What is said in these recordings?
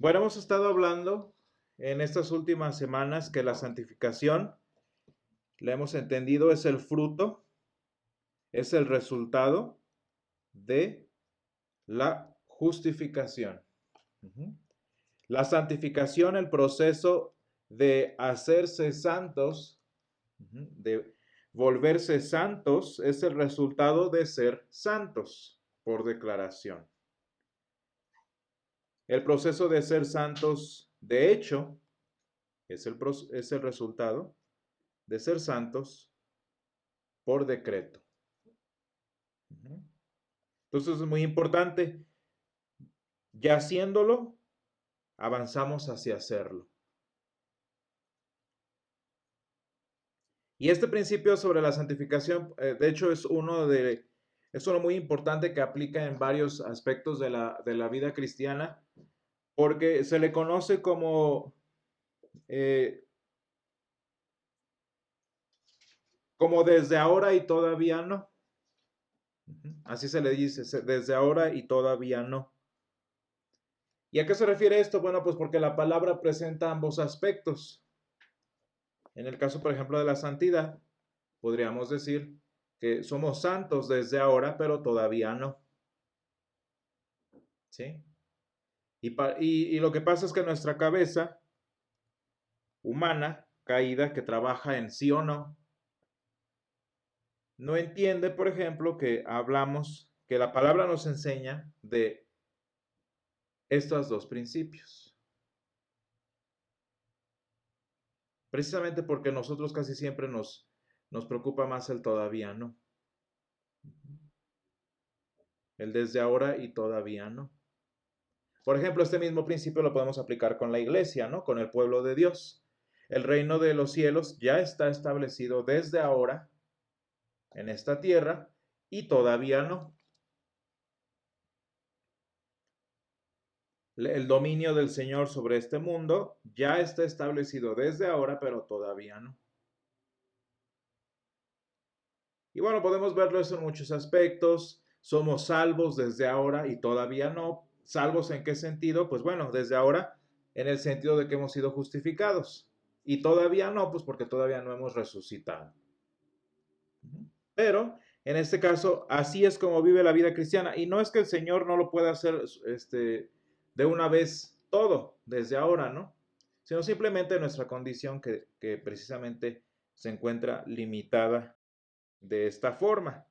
Bueno, hemos estado hablando en estas últimas semanas que la santificación, la hemos entendido, es el fruto, es el resultado de la justificación. La santificación, el proceso de hacerse santos, de volverse santos, es el resultado de ser santos por declaración. El proceso de ser santos, de hecho, es el resultado de ser santos por decreto. Entonces es muy importante. Ya haciéndolo, avanzamos hacia hacerlo. Y este principio sobre la santificación, de hecho, es uno muy importante que aplica en varios aspectos de la vida cristiana, porque se le conoce como desde ahora y todavía no. Así se le dice, desde ahora y todavía no. ¿Y a qué se refiere esto? Bueno, pues porque la palabra presenta ambos aspectos. En el caso, por ejemplo, de la santidad, podríamos decir que somos santos desde ahora, pero todavía no. ¿Sí? Y lo que pasa es que nuestra cabeza humana, caída, que trabaja en sí o no, no entiende, por ejemplo, que la palabra nos enseña de estos dos principios. Precisamente porque nosotros casi siempre nos preocupa más el todavía no. El desde ahora y todavía no. Por ejemplo, este mismo principio lo podemos aplicar con la iglesia, ¿no? Con el pueblo de Dios. El reino de los cielos ya está establecido desde ahora en esta tierra y todavía no. El dominio del Señor sobre este mundo ya está establecido desde ahora, pero todavía no. Y bueno, podemos verlo eso en muchos aspectos. Somos salvos desde ahora y todavía no. ¿Salvos en qué sentido? Pues bueno, desde ahora en el sentido de que hemos sido justificados. Y todavía no, pues porque todavía no hemos resucitado. Pero en este caso, así es como vive la vida cristiana. Y no es que el Señor no lo pueda hacer de una vez todo, desde ahora, ¿no? Sino simplemente nuestra condición que precisamente se encuentra limitada de esta forma.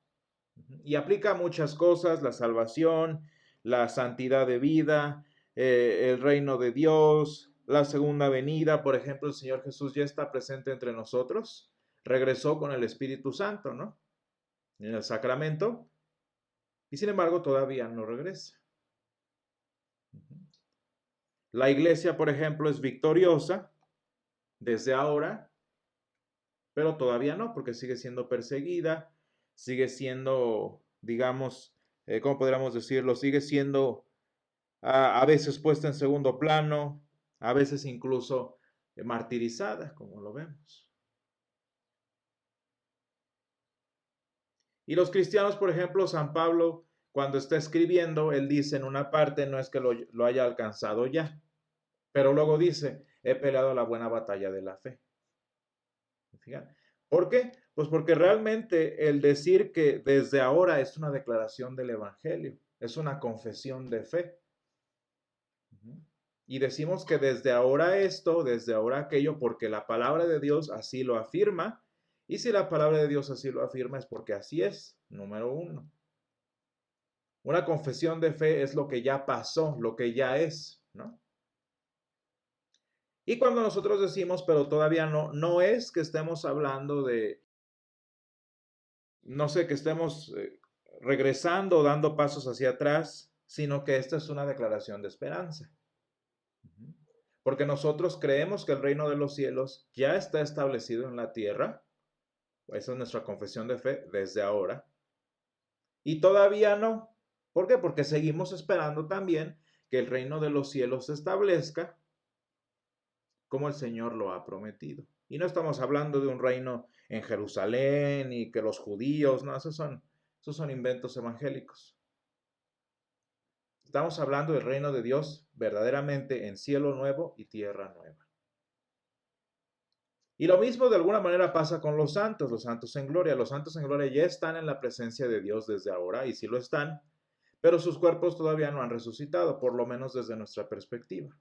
Y aplica muchas cosas, la salvación, la santidad de vida, el reino de Dios, la segunda venida. Por ejemplo, el Señor Jesús ya está presente entre nosotros, regresó con el Espíritu Santo, ¿no? En el sacramento, y sin embargo todavía no regresa. La iglesia, por ejemplo, es victoriosa desde ahora, pero todavía no, porque sigue siendo perseguida, sigue siendo, digamos, ¿cómo podríamos decirlo? Sigue siendo a veces puesta en segundo plano, a veces incluso martirizada, como lo vemos. Y los cristianos, por ejemplo, San Pablo, cuando está escribiendo, él dice en una parte, no es que lo haya alcanzado ya, pero luego dice, he peleado la buena batalla de la fe. Fíjate. ¿Por qué? Pues porque realmente el decir que desde ahora es una declaración del Evangelio, es una confesión de fe. Y decimos que desde ahora esto, desde ahora aquello, porque la palabra de Dios así lo afirma. Y si la palabra de Dios así lo afirma es porque así es, número uno. Una confesión de fe es lo que ya pasó, lo que ya es, ¿no? Y cuando nosotros decimos, pero todavía no, no es que estemos hablando de, no sé, que estemos regresando, dando pasos hacia atrás, sino que esta es una declaración de esperanza. Porque nosotros creemos que el reino de los cielos ya está establecido en la tierra. Esa es nuestra confesión de fe desde ahora. Y todavía no. ¿Por qué? Porque seguimos esperando también que el reino de los cielos se establezca como el Señor lo ha prometido. Y no estamos hablando de un reino en Jerusalén y que los judíos, no, esos son inventos evangélicos. estamos hablando del reino de Dios verdaderamente en cielo nuevo y tierra nueva. Y lo mismo de alguna manera pasa con los santos en gloria. Los santos en gloria ya están en la presencia de Dios desde ahora, y sí lo están, pero sus cuerpos todavía no han resucitado, por lo menos desde nuestra perspectiva.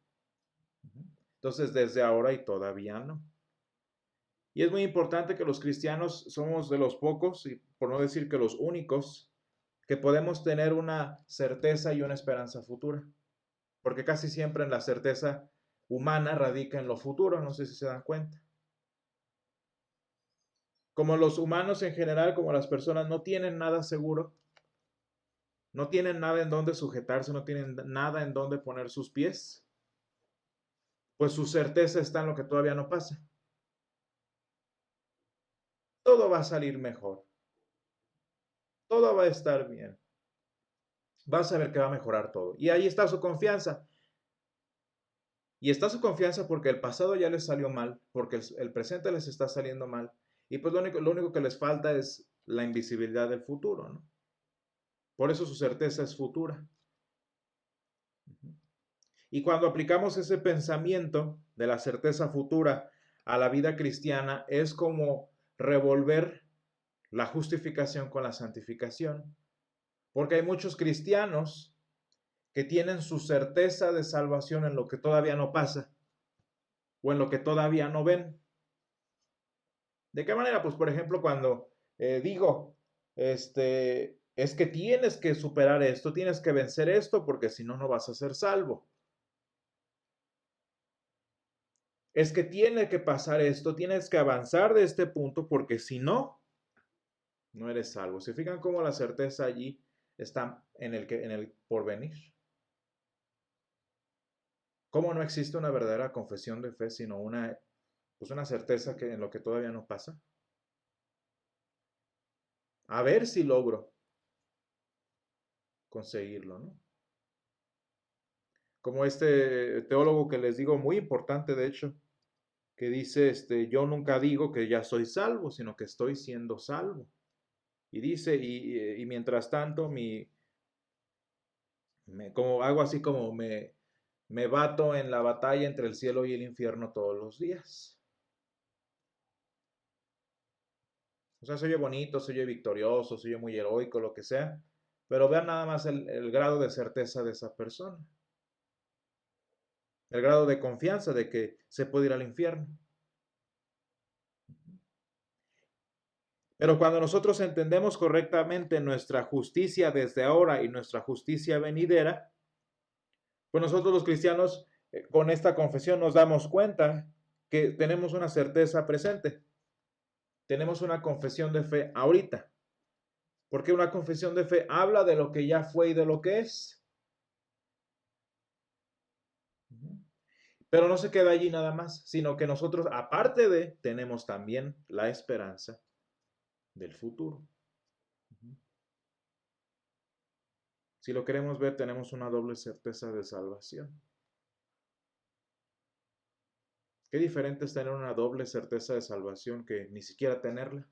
Entonces, desde ahora y todavía no. Y es muy importante que los cristianos somos de los pocos, y por no decir que los únicos, que podemos tener una certeza y una esperanza futura. Porque casi siempre en la certeza humana radica en lo futuro, no sé si se dan cuenta. Como los humanos en general, como las personas no tienen nada seguro, no tienen nada en donde sujetarse, no tienen nada en donde poner sus pies, pues su certeza está en lo que todavía no pasa. Todo va a salir mejor. Todo va a estar bien. Vas a ver que va a mejorar todo. Y ahí está su confianza. Y está su confianza porque el pasado ya les salió mal, porque el presente les está saliendo mal. Y pues lo único que les falta es la invisibilidad del futuro, ¿no? Por eso su certeza es futura. Y cuando aplicamos ese pensamiento de la certeza futura a la vida cristiana, es como revolver la justificación con la santificación. Porque hay muchos cristianos que tienen su certeza de salvación en lo que todavía no pasa o en lo que todavía no ven. ¿De qué manera? Pues por ejemplo cuando digo, es que tienes que superar esto, tienes que vencer esto porque si no, no vas a ser salvo. Es que tiene que pasar esto, tienes que avanzar de este punto porque si no, no eres salvo. ¿Se fijan cómo la certeza allí está en el porvenir? ¿Cómo no existe una verdadera confesión de fe, sino una certeza que en lo que todavía no pasa? A ver si logro conseguirlo, ¿no? Como este teólogo que les digo, muy importante de hecho, que dice, yo nunca digo que ya soy salvo, sino que estoy siendo salvo. Y dice, y mientras tanto, como hago así como me bato en la batalla entre el cielo y el infierno todos los días. O sea, se oye bonito, se oye victorioso, se oye muy heroico, lo que sea, pero vean nada más el grado de certeza de esa persona, el grado de confianza de que se puede ir al infierno. Pero cuando nosotros entendemos correctamente nuestra justicia desde ahora y nuestra justicia venidera, pues nosotros los cristianos con esta confesión nos damos cuenta que tenemos una certeza presente. Tenemos una confesión de fe ahorita. Porque una confesión de fe habla de lo que ya fue y de lo que es. Pero no se queda allí nada más, sino que nosotros, aparte de, tenemos también la esperanza del futuro. Si lo queremos ver, tenemos una doble certeza de salvación. Qué diferente es tener una doble certeza de salvación que ni siquiera tenerla.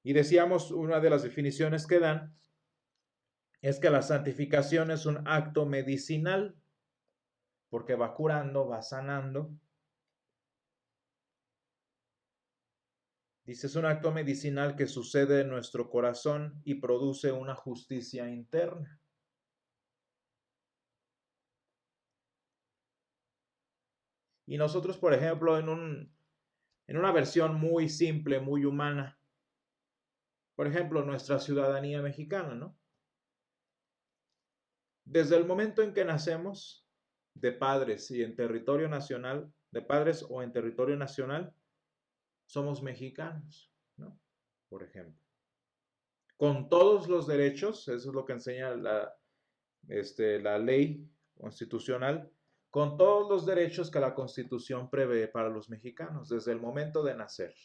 Y decíamos, una de las definiciones que dan es que la santificación es un acto medicinal, porque va curando, va sanando. Dice, es un acto medicinal que sucede en nuestro corazón y produce una justicia interna. Y nosotros, por ejemplo, en una versión muy simple, muy humana, por ejemplo, nuestra ciudadanía mexicana, ¿no? Desde el momento en que nacemos, de padres y en territorio nacional, de padres o en territorio nacional, somos mexicanos, ¿no? Por ejemplo. Con todos los derechos, eso es lo que enseña la ley constitucional, con todos los derechos que la Constitución prevé para los mexicanos desde el momento de nacer.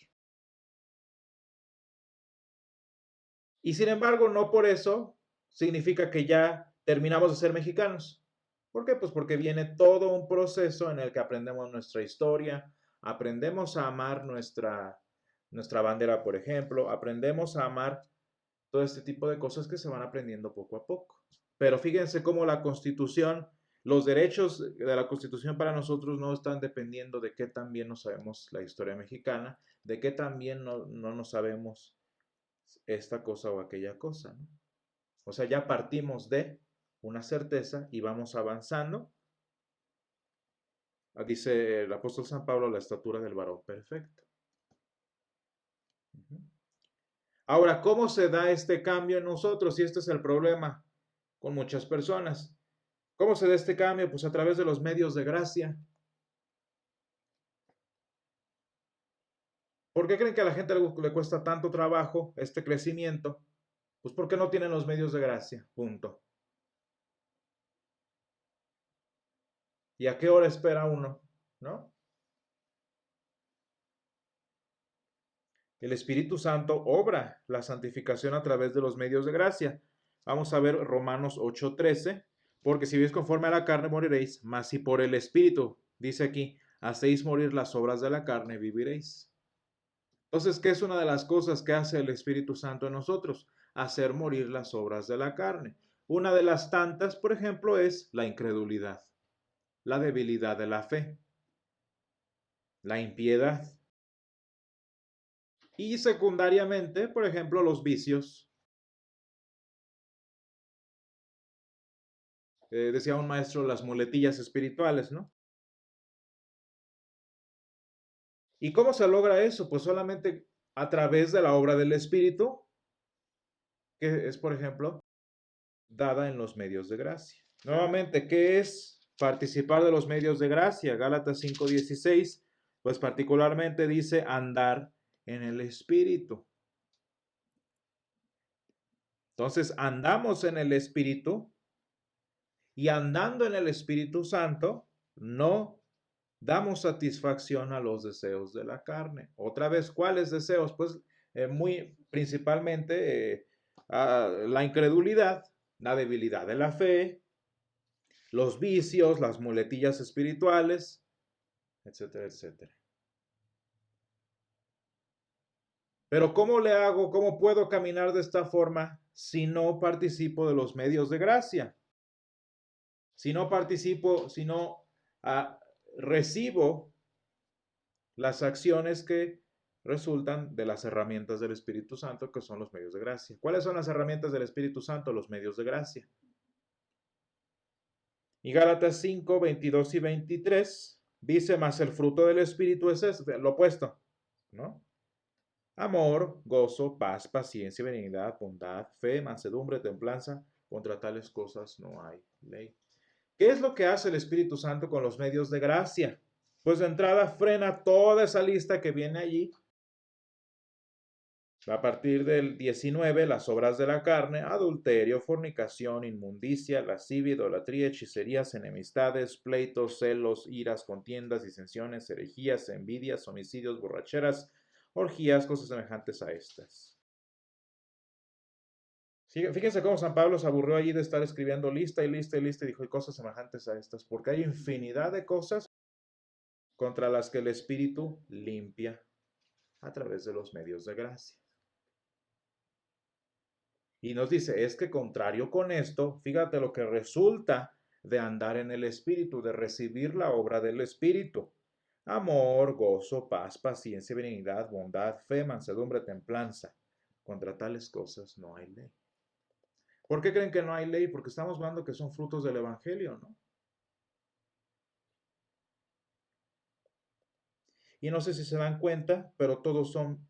Y sin embargo, no por eso significa que ya terminamos de ser mexicanos. ¿Por qué? Pues porque viene todo un proceso en el que aprendemos nuestra historia, aprendemos a amar nuestra bandera, por ejemplo, aprendemos a amar todo este tipo de cosas que se van aprendiendo poco a poco. Pero fíjense cómo la Constitución, los derechos de la Constitución para nosotros no están dependiendo de qué tan bien no sabemos la historia mexicana, de qué tan bien no nos sabemos esta cosa o aquella cosa, ¿no? O sea, ya partimos de una certeza y vamos avanzando. Dice el apóstol San Pablo, la estatura del varón perfecto. Ahora, ¿cómo se da este cambio en nosotros? Y este es el problema con muchas personas. ¿Cómo se da este cambio? Pues a través de los medios de gracia. ¿Por qué creen que a la gente le cuesta tanto trabajo este crecimiento? Pues porque no tienen los medios de gracia, punto. ¿Y a qué hora espera uno? ¿No? El Espíritu Santo obra la santificación a través de los medios de gracia. Vamos a ver Romanos 8:13, porque si vivís conforme a la carne moriréis, mas si por el Espíritu, dice aquí, hacéis morir las obras de la carne, viviréis. Entonces, ¿qué es una de las cosas que hace el Espíritu Santo en nosotros? Hacer morir las obras de la carne. Una de las tantas, por ejemplo, es la incredulidad, la debilidad de la fe, la impiedad. Y secundariamente, por ejemplo, los vicios. Decía un maestro, las muletillas espirituales, ¿no? ¿Y cómo se logra eso? Pues solamente a través de la obra del Espíritu, que es, por ejemplo, dada en los medios de gracia. Nuevamente, ¿qué es participar de los medios de gracia? Gálatas 5:16, pues particularmente dice andar en el Espíritu. Entonces, andamos en el Espíritu y andando en el Espíritu Santo, no damos satisfacción a los deseos de la carne. Otra vez, ¿cuáles deseos? Pues muy principalmente la incredulidad, la debilidad de la fe, los vicios, las muletillas espirituales, etcétera, etcétera. Pero ¿cómo le hago? ¿Cómo puedo caminar de esta forma si no participo de los medios de gracia? Si no participo, si no recibo las acciones que resultan de las herramientas del Espíritu Santo, que son los medios de gracia. ¿Cuáles son las herramientas del Espíritu Santo? Los medios de gracia. Y Gálatas 5:22 y 23 dice, más el fruto del Espíritu es lo opuesto, ¿no? Amor, gozo, paz, paciencia, benignidad, bondad, fe, mansedumbre, templanza. Contra tales cosas no hay ley. ¿Qué es lo que hace el Espíritu Santo con los medios de gracia? Pues de entrada frena toda esa lista que viene allí. A partir del 19, las obras de la carne, adulterio, fornicación, inmundicia, lascivia, idolatría, hechicerías, enemistades, pleitos, celos, iras, contiendas, disensiones, herejías, envidias, homicidios, borracheras, orgías, cosas semejantes a estas. Fíjense cómo San Pablo se aburrió allí de estar escribiendo lista y lista y lista y dijo, y cosas semejantes a estas, porque hay infinidad de cosas contra las que el Espíritu limpia a través de los medios de gracia. Y nos dice, es que contrario con esto, fíjate lo que resulta de andar en el Espíritu, de recibir la obra del Espíritu. Amor, gozo, paz, paciencia, benignidad, bondad, fe, mansedumbre, templanza. Contra tales cosas no hay ley. ¿Por qué creen que no hay ley? Porque estamos hablando que son frutos del Evangelio, ¿no? Y no sé si se dan cuenta, pero todos son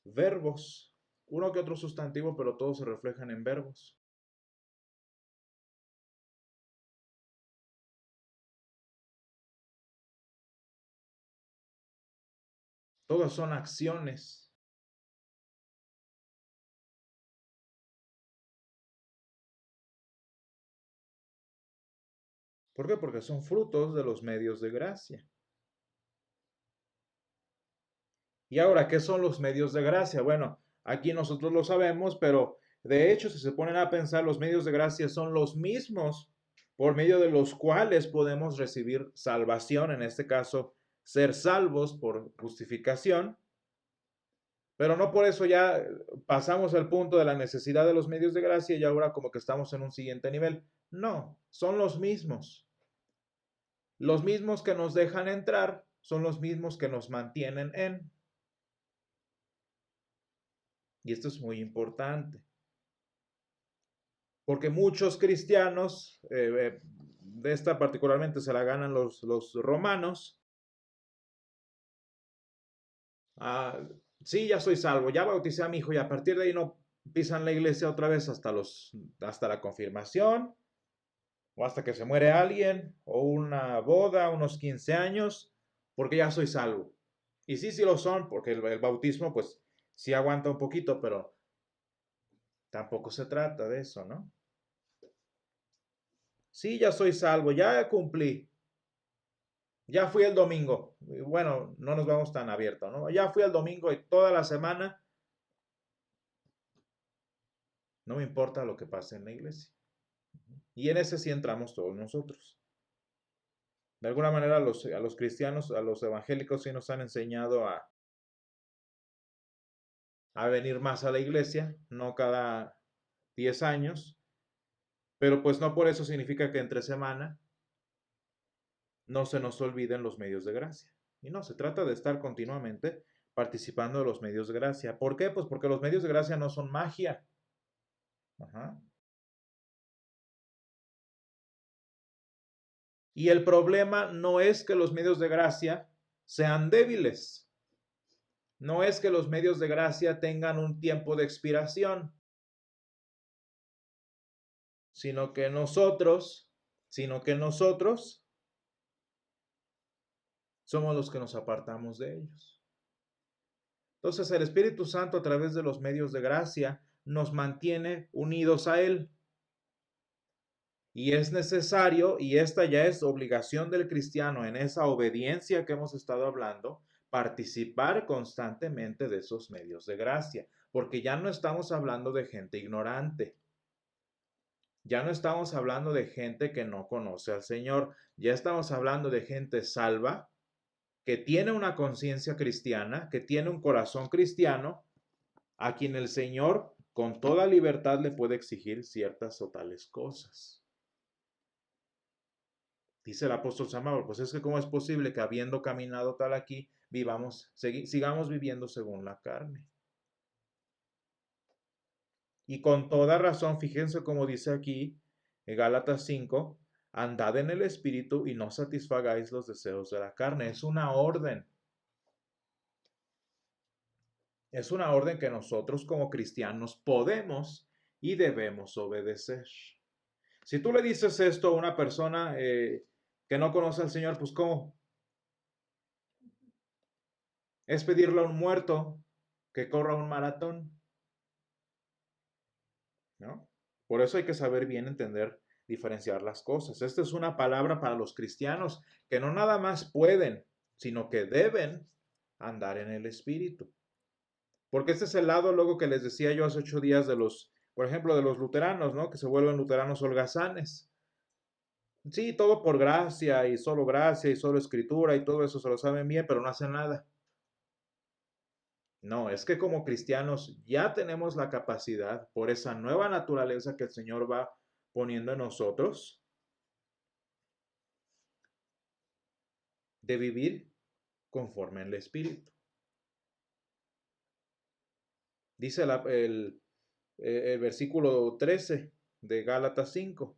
verbos. Uno que otro sustantivo, pero todos se reflejan en verbos. Todas son acciones. ¿Por qué? Porque son frutos de los medios de gracia. Y ahora, ¿qué son los medios de gracia? Bueno, aquí nosotros lo sabemos, pero de hecho, si se ponen a pensar, los medios de gracia son los mismos por medio de los cuales podemos recibir salvación, en este caso, ser salvos por justificación. Pero no por eso ya pasamos al punto de la necesidad de los medios de gracia y ahora como que estamos en un siguiente nivel. No, son los mismos. Los mismos que nos dejan entrar son los mismos que nos mantienen en. Y esto es muy importante. Porque muchos cristianos, de esta particularmente se la ganan los romanos. Ah, sí, ya soy salvo, ya bauticé a mi hijo y a partir de ahí no pisan la iglesia otra vez hasta la confirmación o hasta que se muere alguien o una boda, unos 15 años, porque ya soy salvo. Y sí, sí lo son, porque el bautismo pues sí aguanta un poquito, pero tampoco se trata de eso, ¿no? Sí, ya soy salvo, ya cumplí, ya fui el domingo. Bueno, no nos vamos tan abiertos, ¿no? Ya fui el domingo y toda la semana no me importa lo que pase en la iglesia. Y en ese sí entramos todos nosotros. De alguna manera a los cristianos, a los evangélicos sí nos han enseñado a venir más a la iglesia, no cada 10 años, pero pues no por eso significa que entre semana no se nos olviden los medios de gracia. Y no, se trata de estar continuamente participando de los medios de gracia. ¿Por qué? Pues porque los medios de gracia no son magia. Ajá. Y el problema no es que los medios de gracia sean débiles. No es que los medios de gracia tengan un tiempo de expiración, sino que nosotros, sino que nosotros somos los que nos apartamos de ellos. Entonces el Espíritu Santo a través de los medios de gracia nos mantiene unidos a Él. Y es necesario, y esta ya es obligación del cristiano en esa obediencia que hemos estado hablando, participar constantemente de esos medios de gracia, porque ya no estamos hablando de gente ignorante, ya no estamos hablando de gente que no conoce al Señor, ya estamos hablando de gente salva, que tiene una conciencia cristiana, que tiene un corazón cristiano, a quien el Señor con toda libertad le puede exigir ciertas o tales cosas. Dice el apóstol San Pablo, pues es que cómo es posible que habiendo caminado tal aquí, sigamos viviendo según la carne. Y con toda razón, fíjense cómo dice aquí en Gálatas 5, andad en el Espíritu y no satisfagáis los deseos de la carne. Es una orden. Es una orden que nosotros como cristianos podemos y debemos obedecer. Si tú le dices esto a una persona que no conoce al Señor, pues ¿cómo? Es pedirle a un muerto que corra un maratón, ¿no? Por eso hay que saber bien entender, diferenciar las cosas. Esta es una palabra para los cristianos que no nada más pueden, sino que deben andar en el Espíritu. Porque este es el lado luego que les decía yo hace 8 días de los, por ejemplo, de los luteranos, ¿no? Que se vuelven luteranos holgazanes. Sí, todo por gracia y solo escritura y todo eso se lo saben bien, pero no hacen nada. No, es que como cristianos ya tenemos la capacidad por esa nueva naturaleza que el Señor va poniendo en nosotros de vivir conforme en el Espíritu. Dice el versículo 13 de Gálatas 5,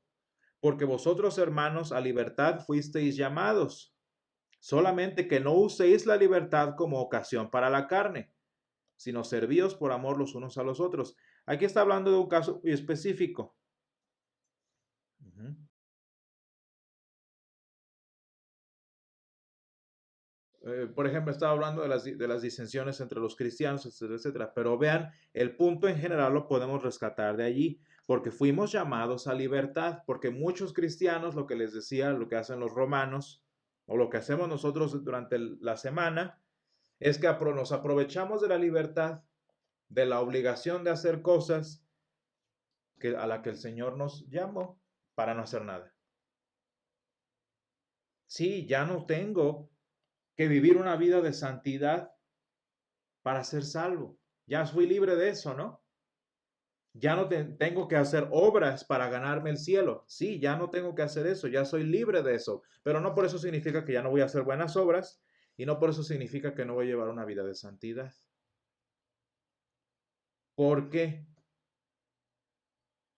porque vosotros hermanos a libertad fuisteis llamados, solamente que no uséis la libertad como ocasión para la carne, sino servíos por amor los unos a los otros. Aquí está hablando de un caso específico. Por ejemplo, estaba hablando de las disensiones entre los cristianos, etcétera, etcétera. Pero vean, el punto en general lo podemos rescatar de allí, porque fuimos llamados a libertad, porque muchos cristianos, lo que les decía, lo que hacen los romanos, o lo que hacemos nosotros durante la semana, es que nos aprovechamos de la libertad, de la obligación de hacer cosas a la que el Señor nos llamó para no hacer nada. Sí, ya no tengo que vivir una vida de santidad para ser salvo. Ya fui libre de eso, ¿no? Ya no tengo que hacer obras para ganarme el cielo. Sí, ya no tengo que hacer eso, ya soy libre de eso. Pero no por eso significa que ya no voy a hacer buenas obras y no por eso significa que no voy a llevar una vida de santidad. ¿Por qué?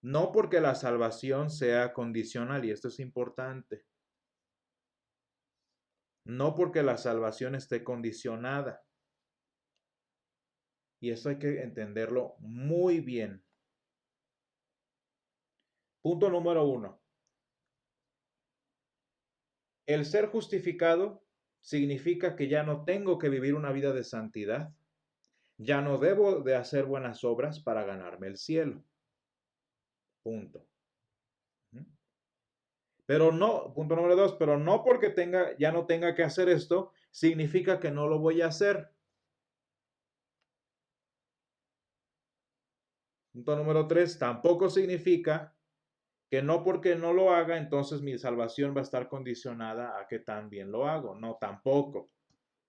No porque la salvación sea condicional, y esto es importante. No porque la salvación esté condicionada. Y eso hay que entenderlo muy bien. Punto número 1. El ser justificado significa que ya no tengo que vivir una vida de santidad. Ya no debo de hacer buenas obras para ganarme el cielo. Punto. Pero no, punto número 2, pero no porque ya no tenga que hacer esto, significa que no lo voy a hacer. Punto número 3, tampoco significa que no porque no lo haga, entonces mi salvación va a estar condicionada a que también lo hago. No, tampoco.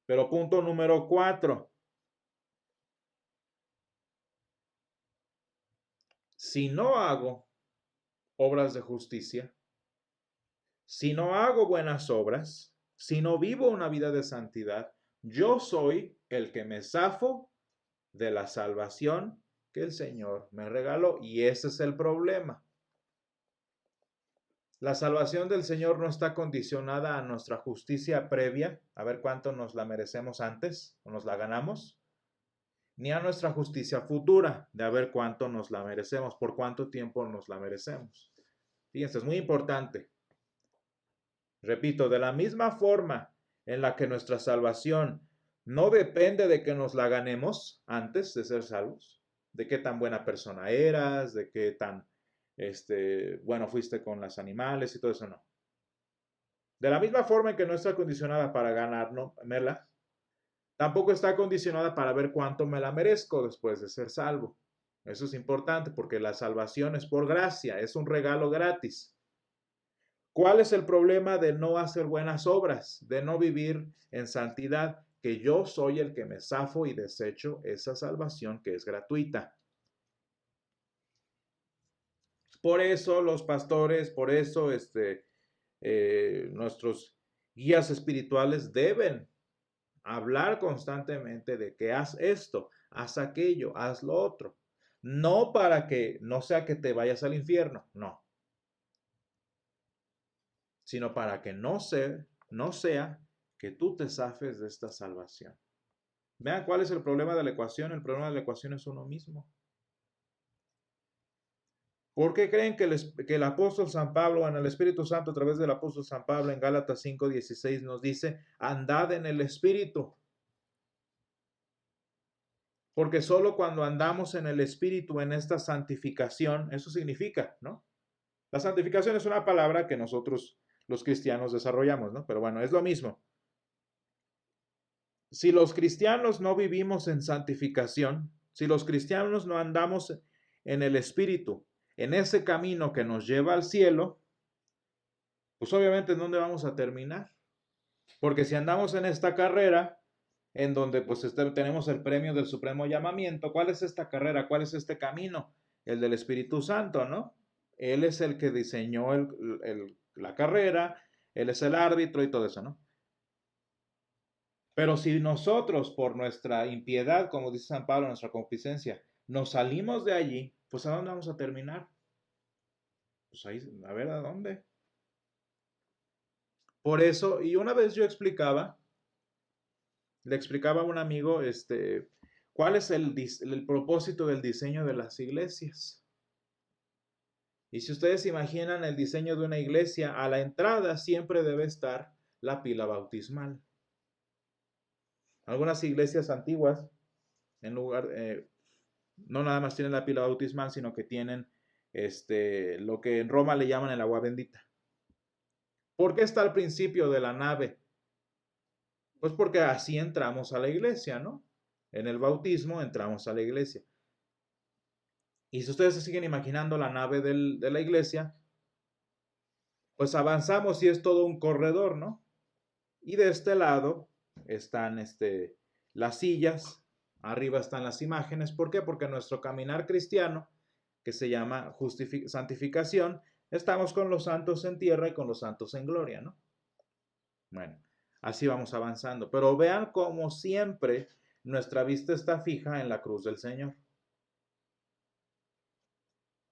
Pero punto número 4, si no hago obras de justicia, si no hago buenas obras, si no vivo una vida de santidad, yo soy el que me zafo de la salvación que el Señor me regaló. Y ese es el problema. La salvación del Señor no está condicionada a nuestra justicia previa, a ver cuánto nos la merecemos antes o nos la ganamos, ni a nuestra justicia futura, de a ver cuánto nos la merecemos, por cuánto tiempo nos la merecemos. Fíjense, es muy importante. Repito, de la misma forma en la que nuestra salvación no depende de que nos la ganemos antes de ser salvos, de qué tan buena persona eras, de qué tan bueno fuiste con los animales y todo eso, no. De la misma forma en que no está condicionada para ganármela, tampoco está condicionada para ver cuánto me la merezco después de ser salvo. Eso es importante porque la salvación es por gracia, es un regalo gratis. ¿Cuál es el problema de no hacer buenas obras, de no vivir en santidad? Que yo soy el que me zafo y desecho esa salvación que es gratuita. Por eso los pastores, por eso nuestros guías espirituales deben hablar constantemente de que haz esto, haz aquello, haz lo otro. No para que no sea que te vayas al infierno, no. Sino para que no sea que tú te zafes de esta salvación. Vean cuál es el problema de la ecuación. El problema de la ecuación es uno mismo. ¿Por qué creen que el apóstol San Pablo, en el Espíritu Santo, a través del apóstol San Pablo, en Gálatas 5:16 nos dice, andad en el Espíritu? Porque solo cuando andamos en el Espíritu, en esta santificación, eso significa, ¿no? La santificación es una palabra que nosotros los cristianos desarrollamos, ¿no? Pero bueno, es lo mismo. Si los cristianos no vivimos en santificación, si los cristianos no andamos en el Espíritu, en ese camino que nos lleva al cielo, pues obviamente ¿en dónde vamos a terminar? Porque si andamos en esta carrera, en donde pues tenemos el premio del supremo llamamiento, ¿cuál es esta carrera? ¿Cuál es este camino? El del Espíritu Santo, ¿no? Él es el que diseñó la carrera, Él es el árbitro y todo eso, ¿no? Pero si nosotros, por nuestra impiedad, como dice San Pablo, nuestra concupiscencia, nos salimos de allí, pues ¿a dónde vamos a terminar? Pues ahí, a ver, ¿a dónde? Por eso, y una vez yo le explicaba a un amigo, cuál es el propósito del diseño de las iglesias. Y si ustedes imaginan el diseño de una iglesia, a la entrada siempre debe estar la pila bautismal. Algunas iglesias antiguas, en lugar, no nada más tienen la pila bautismal, sino que tienen lo que en Roma le llaman el agua bendita. ¿Por qué está al principio de la nave? Pues porque así entramos a la iglesia, ¿no? En el bautismo entramos a la iglesia. Y si ustedes se siguen imaginando la nave de la iglesia, pues avanzamos y es todo un corredor, ¿no? Y de este lado están las sillas, Arriba están las imágenes. ¿Por qué? Porque nuestro caminar cristiano, que se llama santificación, estamos con los santos en tierra y con los santos en gloria, ¿no? Bueno, así vamos avanzando. Pero vean cómo siempre nuestra vista está fija en la cruz del Señor.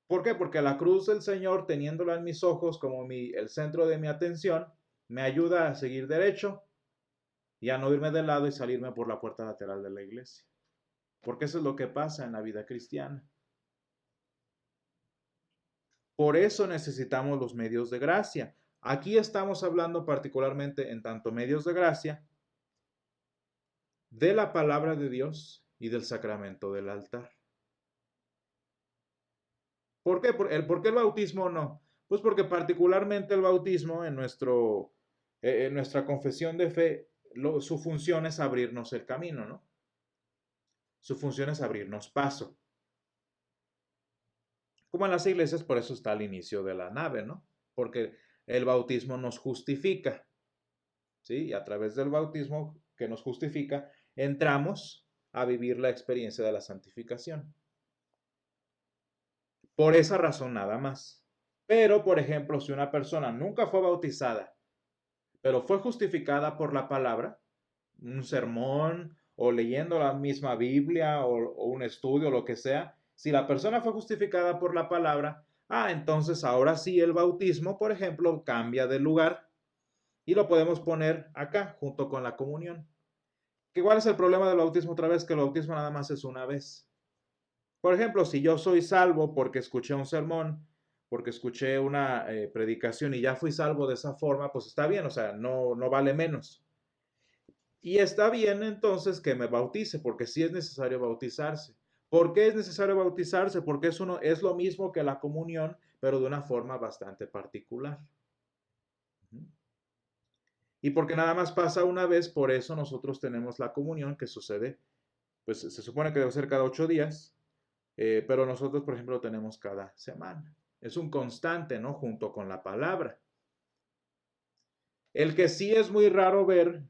¿Por qué? Porque la cruz del Señor, teniéndola en mis ojos como el centro de mi atención, me ayuda a seguir derecho y a no irme de lado y salirme por la puerta lateral de la iglesia. Porque eso es lo que pasa en la vida cristiana. Por eso necesitamos los medios de gracia. Aquí estamos hablando particularmente en tanto medios de gracia de la palabra de Dios y del sacramento del altar. ¿Por qué? ¿Por qué el bautismo no? Pues porque particularmente el bautismo en nuestra confesión de fe, su función es abrirnos el camino, ¿no? Su función es abrirnos paso. Como en las iglesias, por eso está al inicio de la nave, ¿no? Porque el bautismo nos justifica, ¿sí? Y a través del bautismo que nos justifica, entramos a vivir la experiencia de la santificación. Por esa razón nada más. Pero, por ejemplo, si una persona nunca fue bautizada, pero fue justificada por la palabra, un sermón o leyendo la misma Biblia o un estudio, lo que sea, si la persona fue justificada por la palabra, entonces ahora sí el bautismo, por ejemplo, cambia de lugar y lo podemos poner acá junto con la comunión. ¿Cuál es el problema del bautismo otra vez? Que el bautismo nada más es una vez. Por ejemplo, si yo soy salvo porque escuché un sermón, porque escuché una predicación y ya fui salvo de esa forma, pues está bien, o sea, no vale menos. Y está bien entonces que me bautice, porque sí es necesario bautizarse. ¿Por qué es necesario bautizarse? Porque es lo mismo que la comunión, pero de una forma bastante particular. Y porque nada más pasa una vez, por eso nosotros tenemos la comunión que sucede, pues se supone que debe ser cada 8 días, pero nosotros, por ejemplo, lo tenemos cada semana. Es un constante, ¿no? Junto con la palabra. El que sí es muy raro ver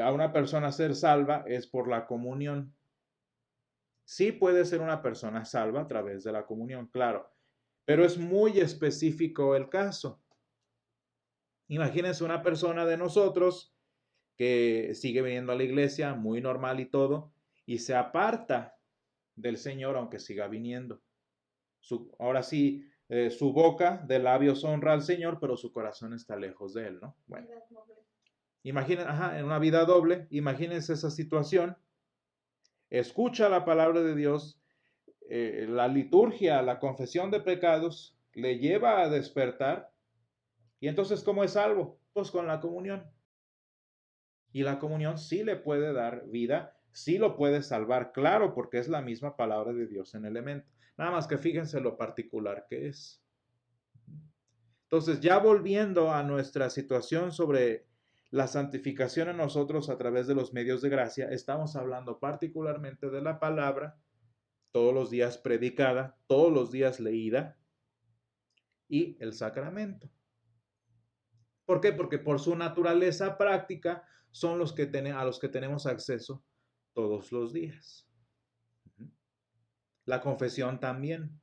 a una persona ser salva es por la comunión. Sí puede ser una persona salva a través de la comunión, claro, pero es muy específico el caso. Imagínense una persona de nosotros que sigue viniendo a la iglesia, muy normal y todo, y se aparta del Señor aunque siga viniendo. Ahora sí, su boca de labios honra al Señor, pero su corazón está lejos de Él, ¿no? Bueno, imaginen, en una vida doble, imagínense esa situación, escucha la palabra de Dios, la liturgia, la confesión de pecados, le lleva a despertar, y entonces, ¿cómo es salvo? Pues con la comunión. Y la comunión sí le puede dar vida, sí lo puede salvar, claro, porque es la misma palabra de Dios en elemento. Nada más que fíjense lo particular que es. Entonces, ya volviendo a nuestra situación sobre la santificación en nosotros a través de los medios de gracia, estamos hablando particularmente de la palabra, todos los días predicada, todos los días leída, y el sacramento. ¿Por qué? Porque por su naturaleza práctica son a los que tenemos acceso todos los días. La confesión también,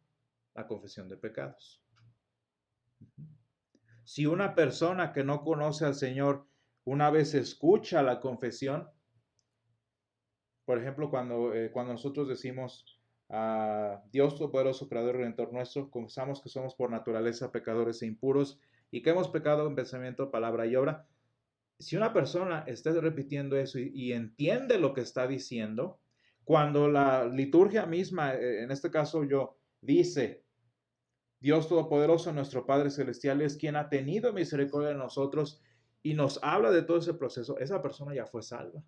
la confesión de pecados. Si una persona que no conoce al Señor una vez escucha la confesión, por ejemplo, cuando nosotros decimos a Dios Todopoderoso, Creador y Redentor nuestro, confesamos que somos por naturaleza pecadores e impuros y que hemos pecado en pensamiento, palabra y obra. Si una persona está repitiendo eso y entiende lo que está diciendo, cuando la liturgia misma, en este caso yo, dice, Dios Todopoderoso, nuestro Padre Celestial, es quien ha tenido misericordia de nosotros y nos habla de todo ese proceso, esa persona ya fue salva.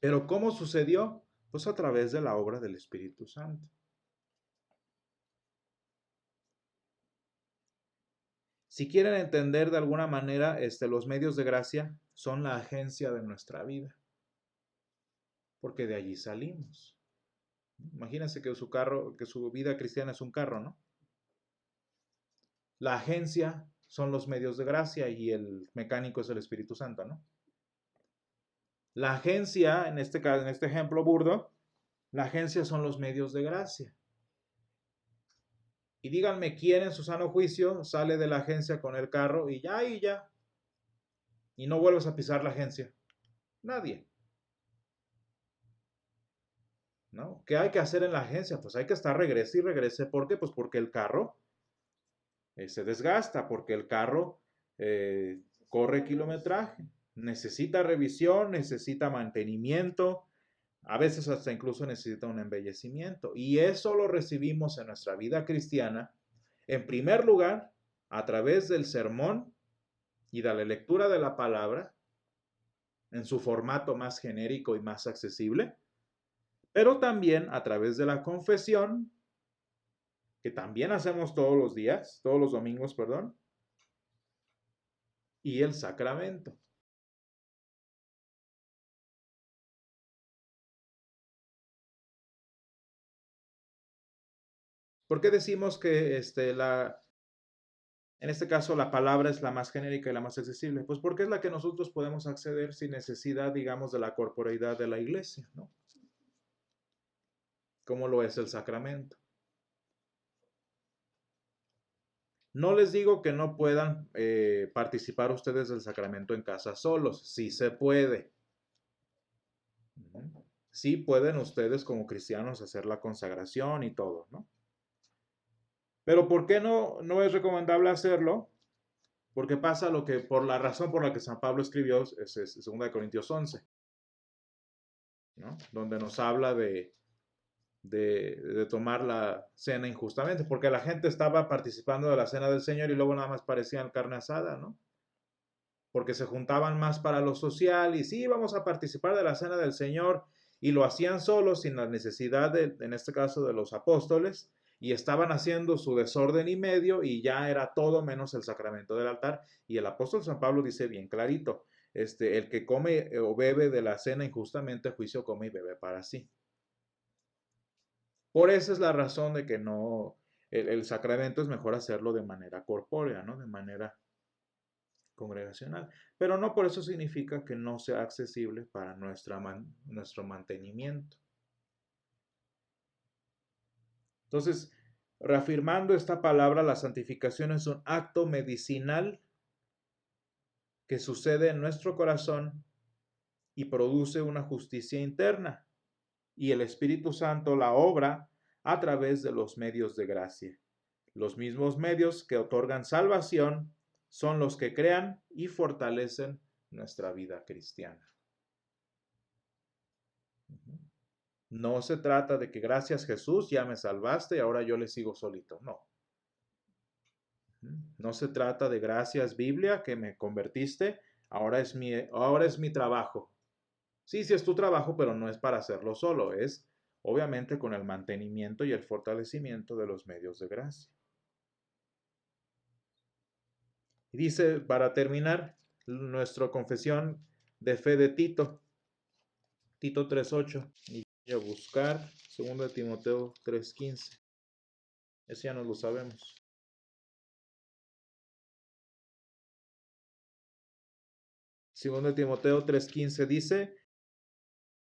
Pero ¿cómo sucedió? Pues a través de la obra del Espíritu Santo. Si quieren entender de alguna manera, los medios de gracia son la agencia de nuestra vida, porque de allí salimos. Imagínense que su vida cristiana es un carro, ¿no? La agencia son los medios de gracia y el mecánico es el Espíritu Santo, ¿no? La agencia, en este caso, en este ejemplo burdo, la agencia son los medios de gracia. Y díganme quién en su sano juicio sale de la agencia con el carro y ya, y no vuelves a pisar la agencia. Nadie. ¿No? ¿Qué hay que hacer en la agencia? Pues hay que estar regrese y regrese. ¿Por qué? Pues porque el carro se desgasta, porque el carro corre kilometraje, necesita revisión, necesita mantenimiento, a veces hasta incluso necesita un embellecimiento. Y eso lo recibimos en nuestra vida cristiana, en primer lugar, a través del sermón y de la lectura de la palabra, en su formato más genérico y más accesible, pero también a través de la confesión, que también hacemos todos los días, todos los domingos, perdón, y el sacramento. ¿Por qué decimos que en este caso la palabra es la más genérica y la más accesible? Pues porque es la que nosotros podemos acceder sin necesidad, digamos, de la corporeidad de la iglesia, ¿no? Como lo es el sacramento. No les digo que no puedan participar ustedes del sacramento en casa solos, sí se puede. Sí pueden ustedes como cristianos hacer la consagración y todo, ¿no? Pero ¿por qué no es recomendable hacerlo? Porque pasa lo que, por la razón por la que San Pablo escribió, es 2 Corintios 11, ¿no? Donde nos habla de tomar la cena injustamente, porque la gente estaba participando de la cena del Señor y luego nada más parecían carne asada, ¿no? Porque se juntaban más para lo social y sí, vamos a participar de la cena del Señor y lo hacían solos sin la necesidad, en este caso, de los apóstoles y estaban haciendo su desorden y medio y ya era todo menos el sacramento del altar. Y el apóstol San Pablo dice bien clarito, el que come o bebe de la cena injustamente, juicio come y bebe para sí. Por esa es la razón de que no, el sacramento es mejor hacerlo de manera corpórea, ¿no? De manera congregacional. Pero no por eso significa que no sea accesible para nuestro mantenimiento. Entonces, reafirmando esta palabra, la santificación es un acto medicinal que sucede en nuestro corazón y produce una justicia interna. Y el Espíritu Santo la obra a través de los medios de gracia. Los mismos medios que otorgan salvación son los que crean y fortalecen nuestra vida cristiana. No se trata de que gracias Jesús ya me salvaste y ahora yo le sigo solito. No. No se trata de gracias Biblia que me convertiste, ahora es mi trabajo. Sí, sí es tu trabajo, pero no es para hacerlo solo, es obviamente con el mantenimiento y el fortalecimiento de los medios de gracia. Y dice, para terminar, nuestra confesión de fe de Tito, Tito 3.8, y voy a buscar 2 Timoteo 3.15. Ese ya no lo sabemos. 2 Timoteo 3.15 dice,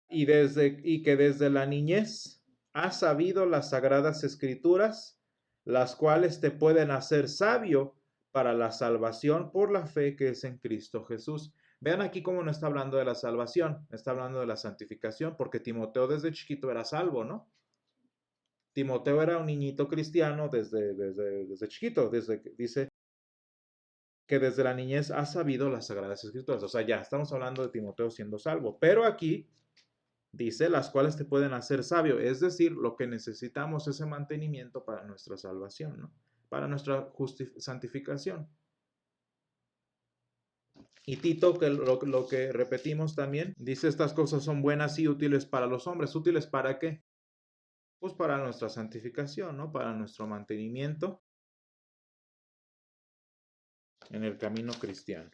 y que desde la niñez has sabido las sagradas escrituras, las cuales te pueden hacer sabio para la salvación por la fe que es en Cristo Jesús. Vean aquí cómo no está hablando de la salvación, está hablando de la santificación, porque Timoteo desde chiquito era salvo, ¿no? Timoteo era un niñito cristiano desde chiquito, dice que desde la niñez ha sabido las sagradas escrituras. O sea, ya estamos hablando de Timoteo siendo salvo, pero aquí dice las cuales te pueden hacer sabio, es decir, lo que necesitamos es ese mantenimiento para nuestra salvación, ¿no? Para nuestra santificación. Y Tito, que lo que repetimos también, dice estas cosas son buenas y útiles para los hombres. ¿Útiles para qué? Pues para nuestra santificación, ¿no? Para nuestro mantenimiento en el camino cristiano.